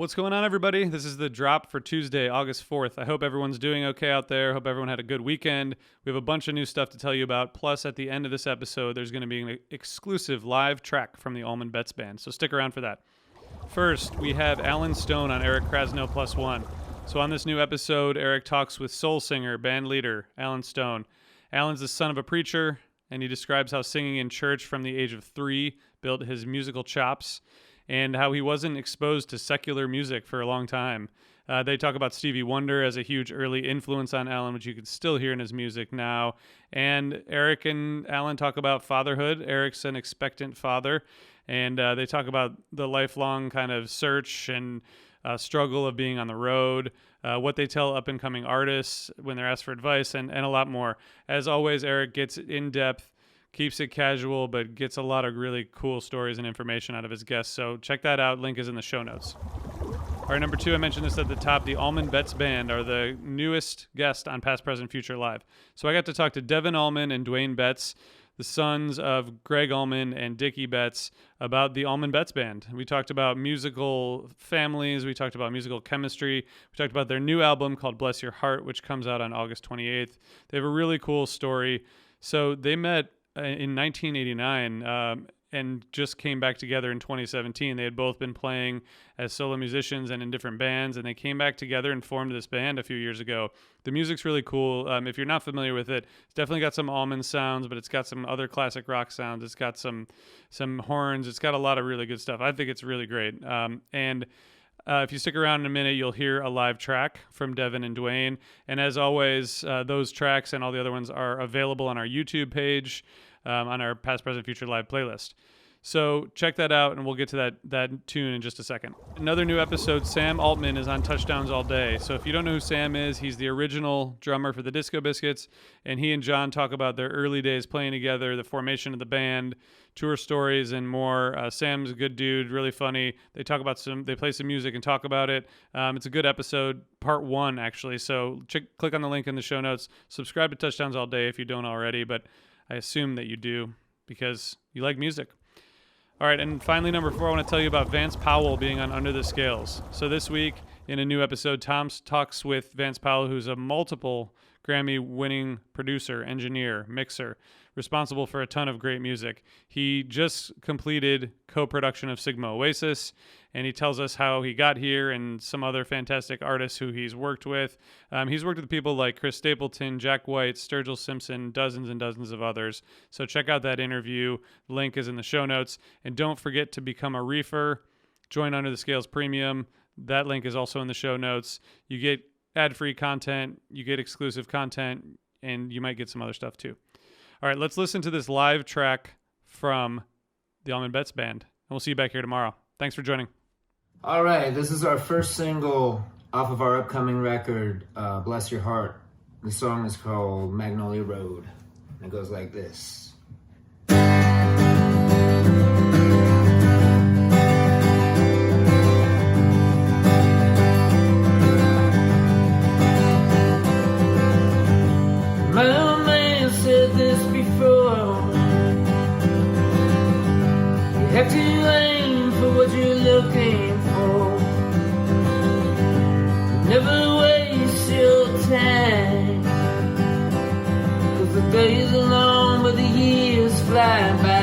What's going on, everybody? This is the drop for Tuesday, August 4th. I hope everyone's doing okay out there. Hope everyone had a good weekend. We have a bunch of new stuff to tell you about. Plus, at the end of this episode, there's going to be an exclusive live track from the Allman Betts Band, so stick around for that. First, we have Alan Stone on Eric Krasno Plus One. So on this new episode, Eric talks with soul singer, band leader, Alan Stone. Alan's the son of a preacher, and he describes how singing in church from the age of 3 built his musical chops, and how he wasn't exposed to secular music for a long time. They talk about Stevie Wonder as a huge early influence on Alan, which you can still hear in his music now. And Eric and Alan talk about fatherhood. Eric's an expectant father, and they talk about the lifelong kind of search and struggle of being on the road, what they tell up-and-coming artists when they're asked for advice, and a lot more. As always, Eric gets in-depth, keeps it casual, but gets a lot of really cool stories and information out of his guests. So check that out. Link is in the show notes. All right, number 2, I mentioned this at the top. The Allman Betts Band are the newest guest on Past, Present, Future Live. So I got to talk to Devin Allman and Dwayne Betts, the sons of Greg Allman and Dickie Betts, about the Allman Betts Band. We talked about musical families. We talked about musical chemistry. We talked about their new album called Bless Your Heart, which comes out on August 28th. They have a really cool story. So they met in 1989 and just came back together in 2017. They had both been playing as solo musicians and in different bands, and they came back together and formed this band a few years ago. The music's really cool. If you're not familiar with it, it's definitely got some Allman sounds, but it's got some other classic rock sounds. It's got some horns. It's got a lot of really good stuff. I think it's really great. If you stick around in a minute, you'll hear a live track from Devin and Dwayne. And as always, those tracks and all the other ones are available on our YouTube page, on our Past, Present, Future Live playlist. So check that out, and we'll get to that tune in just a second. Another new episode, Sam Altman is on Touchdowns All Day. So if you don't know who Sam is, he's the original drummer for the Disco Biscuits, and he and John talk about their early days playing together, the formation of the band, tour stories, and more. Sam's a good dude, really funny. They play some music and talk about it. It's a good episode, part 1 actually. So click on the link in the show notes. Subscribe to Touchdowns All Day if you don't already, but I assume that you do because you like music. All right, and finally, number 4, I want to tell you about Vance Powell being on Under the Scales. So this week, in a new episode, Tom talks with Vance Powell, who's a multiple Grammy-winning producer, engineer, mixer, responsible for a ton of great music. He just completed co-production of Sigma Oasis, and he tells us how he got here and some other fantastic artists who he's worked with. He's worked with people like Chris Stapleton, Jack White, Sturgill Simpson, dozens and dozens of others. So check out that interview. Link is in the show notes. And don't forget to become a reefer. Join Under the Scales Premium. That link is also in the show notes. You get ad-free content, you get exclusive content, and you might get some other stuff too. All right, let's listen to this live track from the Allman Betts Band, and we'll see you back here tomorrow. Thanks for joining. All right, this is our first single off of our upcoming record, Bless Your Heart. The song is called Magnolia Road. It goes like this. My old man said this before. You have to aim for what you're looking for. Never waste your time, 'cause the days are long but the years fly by.